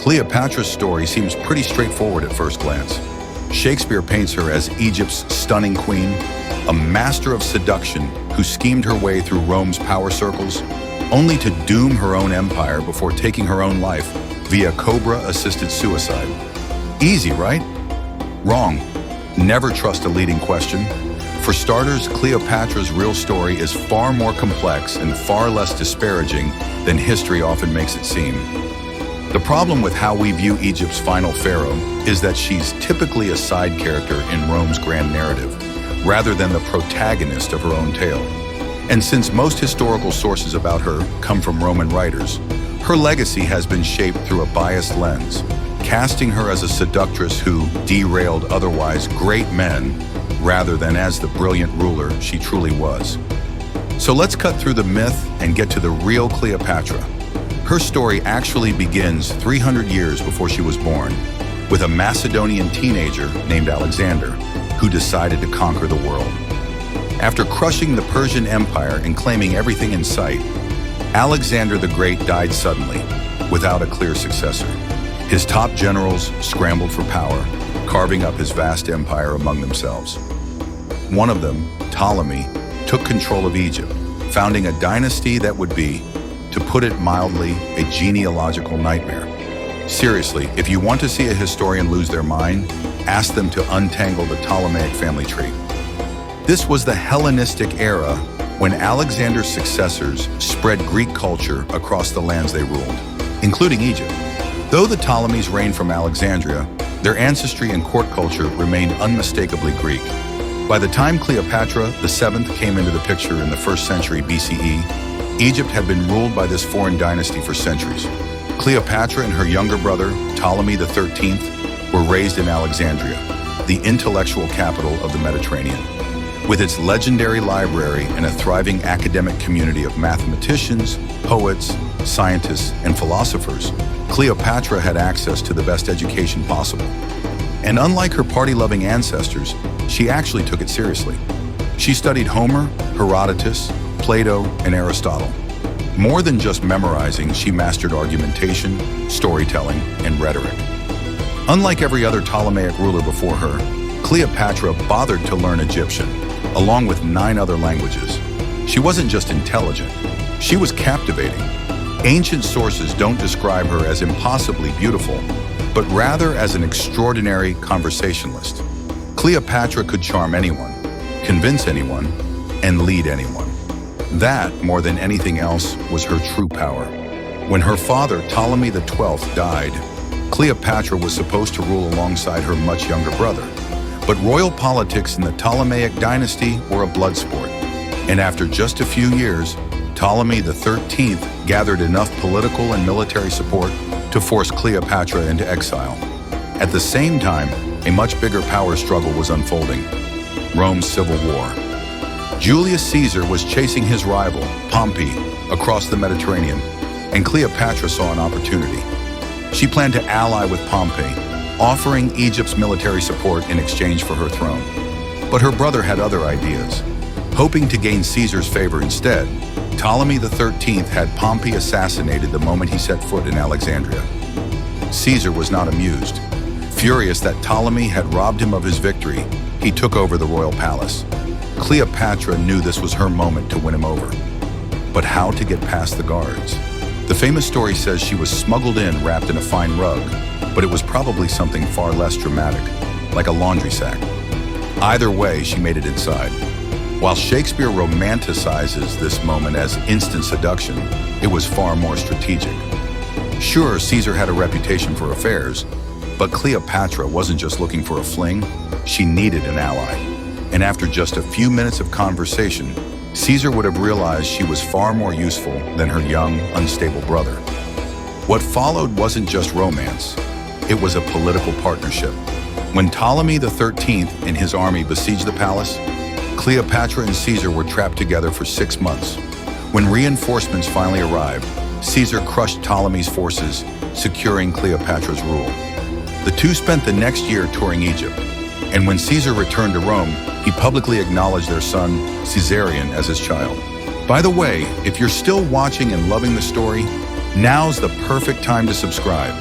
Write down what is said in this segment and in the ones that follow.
Cleopatra's story seems pretty straightforward at first glance. Shakespeare paints her as Egypt's stunning queen, a master of seduction who schemed her way through Rome's power circles, only to doom her own empire before taking her own life via Cobra-assisted suicide. Easy, right? Wrong. Never trust a leading question. For starters, Cleopatra's real story is far more complex and far less disparaging than history often makes it seem. The problem with how we view Egypt's final pharaoh is that she's typically a side character in Rome's grand narrative, rather than the protagonist of her own tale. And since most historical sources about her come from Roman writers, her legacy has been shaped through a biased lens, casting her as a seductress who derailed otherwise great men, rather than as the brilliant ruler she truly was. So let's cut through the myth and get to the real Cleopatra. Her story actually begins 300 years before she was born, with a Macedonian teenager named Alexander, who decided to conquer the world. After crushing the Persian Empire and claiming everything in sight, Alexander the Great died suddenly, without a clear successor. His top generals scrambled for power, carving up his vast empire among themselves. One of them, Ptolemy, took control of Egypt, founding a dynasty that would be, to put it mildly, a genealogical nightmare. Seriously, if you want to see a historian lose their mind, ask them to untangle the Ptolemaic family tree. This was the Hellenistic era, when Alexander's successors spread Greek culture across the lands they ruled, including Egypt. Though the Ptolemies reigned from Alexandria, their ancestry and court culture remained unmistakably Greek. By the time Cleopatra VII came into the picture in the 1st century BCE, Egypt had been ruled by this foreign dynasty for centuries. Cleopatra and her younger brother, Ptolemy XIII, were raised in Alexandria, the intellectual capital of the Mediterranean. With its legendary library and a thriving academic community of mathematicians, poets, scientists, and philosophers, Cleopatra had access to the best education possible. And unlike her party-loving ancestors, she actually took it seriously. She studied Homer, Herodotus, Plato, and Aristotle. More than just memorizing, she mastered argumentation, storytelling, and rhetoric. Unlike every other Ptolemaic ruler before her, Cleopatra bothered to learn Egyptian, along with 9 other languages. She wasn't just intelligent, she was captivating. Ancient sources don't describe her as impossibly beautiful, but rather as an extraordinary conversationalist. Cleopatra could charm anyone, convince anyone, and lead anyone. That, more than anything else, was her true power. When her father, Ptolemy XII, died, Cleopatra was supposed to rule alongside her much younger brother. But royal politics in the Ptolemaic dynasty were a blood sport. And after just a few years, Ptolemy XIII gathered enough political and military support to force Cleopatra into exile. At the same time, a much bigger power struggle was unfolding: Rome's civil war. Julius Caesar was chasing his rival, Pompey, across the Mediterranean, and Cleopatra saw an opportunity. She planned to ally with Pompey, offering Egypt's military support in exchange for her throne. But her brother had other ideas. Hoping to gain Caesar's favor instead, Ptolemy XIII had Pompey assassinated the moment he set foot in Alexandria. Caesar was not amused. Furious that Ptolemy had robbed him of his victory, he took over the royal palace. Cleopatra knew this was her moment to win him over. But how to get past the guards? The famous story says she was smuggled in wrapped in a fine rug, but it was probably something far less dramatic, like a laundry sack. Either way, she made it inside. While Shakespeare romanticizes this moment as instant seduction, it was far more strategic. Sure, Caesar had a reputation for affairs, but Cleopatra wasn't just looking for a fling, she needed an ally. And after just a few minutes of conversation, Caesar would have realized she was far more useful than her young, unstable brother. What followed wasn't just romance, it was a political partnership. When Ptolemy XIII and his army besieged the palace, Cleopatra and Caesar were trapped together for 6 months. When reinforcements finally arrived, Caesar crushed Ptolemy's forces, securing Cleopatra's rule. The two spent the next year touring Egypt, and when Caesar returned to Rome, he publicly acknowledged their son, Caesarion, as his child. By the way, if you're still watching and loving the story, now's the perfect time to subscribe.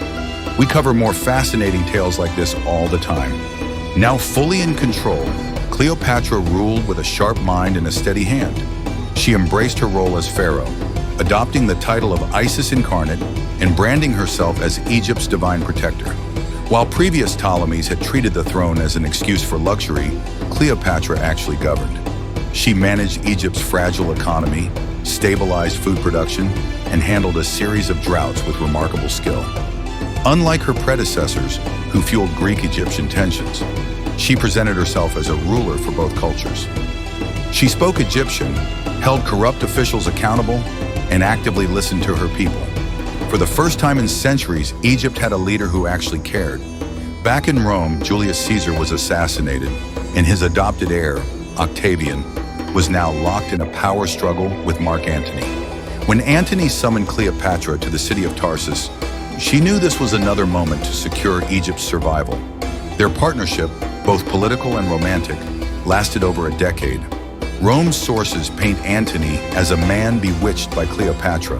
We cover more fascinating tales like this all the time. Now fully in control, Cleopatra ruled with a sharp mind and a steady hand. She embraced her role as pharaoh, adopting the title of Isis incarnate and branding herself as Egypt's divine protector. While previous Ptolemies had treated the throne as an excuse for luxury, Cleopatra actually governed. She managed Egypt's fragile economy, stabilized food production, and handled a series of droughts with remarkable skill. Unlike her predecessors, who fueled Greek-Egyptian tensions, she presented herself as a ruler for both cultures. She spoke Egyptian, held corrupt officials accountable, and actively listened to her people. For the first time in centuries, Egypt had a leader who actually cared. Back in Rome, Julius Caesar was assassinated, and his adopted heir, Octavian, was now locked in a power struggle with Mark Antony. When Antony summoned Cleopatra to the city of Tarsus, she knew this was another moment to secure Egypt's survival. Their partnership, both political and romantic, lasted over a decade. Rome's sources paint Antony as a man bewitched by Cleopatra,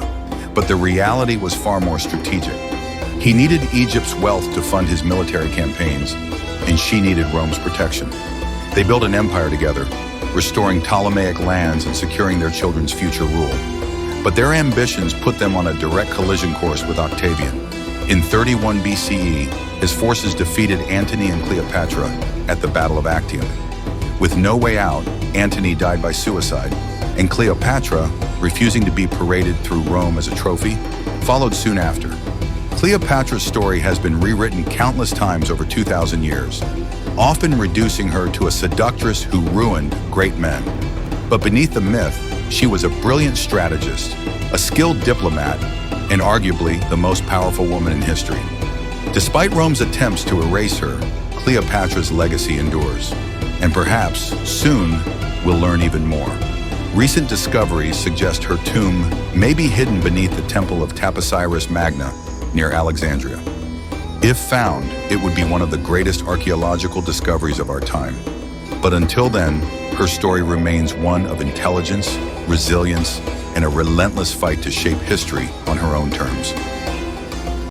but the reality was far more strategic. He needed Egypt's wealth to fund his military campaigns, and she needed Rome's protection. They built an empire together, restoring Ptolemaic lands and securing their children's future rule. But their ambitions put them on a direct collision course with Octavian. In 31 BCE, his forces defeated Antony and Cleopatra at the Battle of Actium. With no way out, Antony died by suicide, and Cleopatra, refusing to be paraded through Rome as a trophy, followed soon after. Cleopatra's story has been rewritten countless times over 2,000 years, often reducing her to a seductress who ruined great men. But beneath the myth, she was a brilliant strategist, a skilled diplomat, and arguably the most powerful woman in history. Despite Rome's attempts to erase her, Cleopatra's legacy endures. And perhaps, soon, we'll learn even more. Recent discoveries suggest her tomb may be hidden beneath the temple of Taposiris Magna near Alexandria. If found, it would be one of the greatest archaeological discoveries of our time. But until then, her story remains one of intelligence, resilience, and a relentless fight to shape history on her own terms.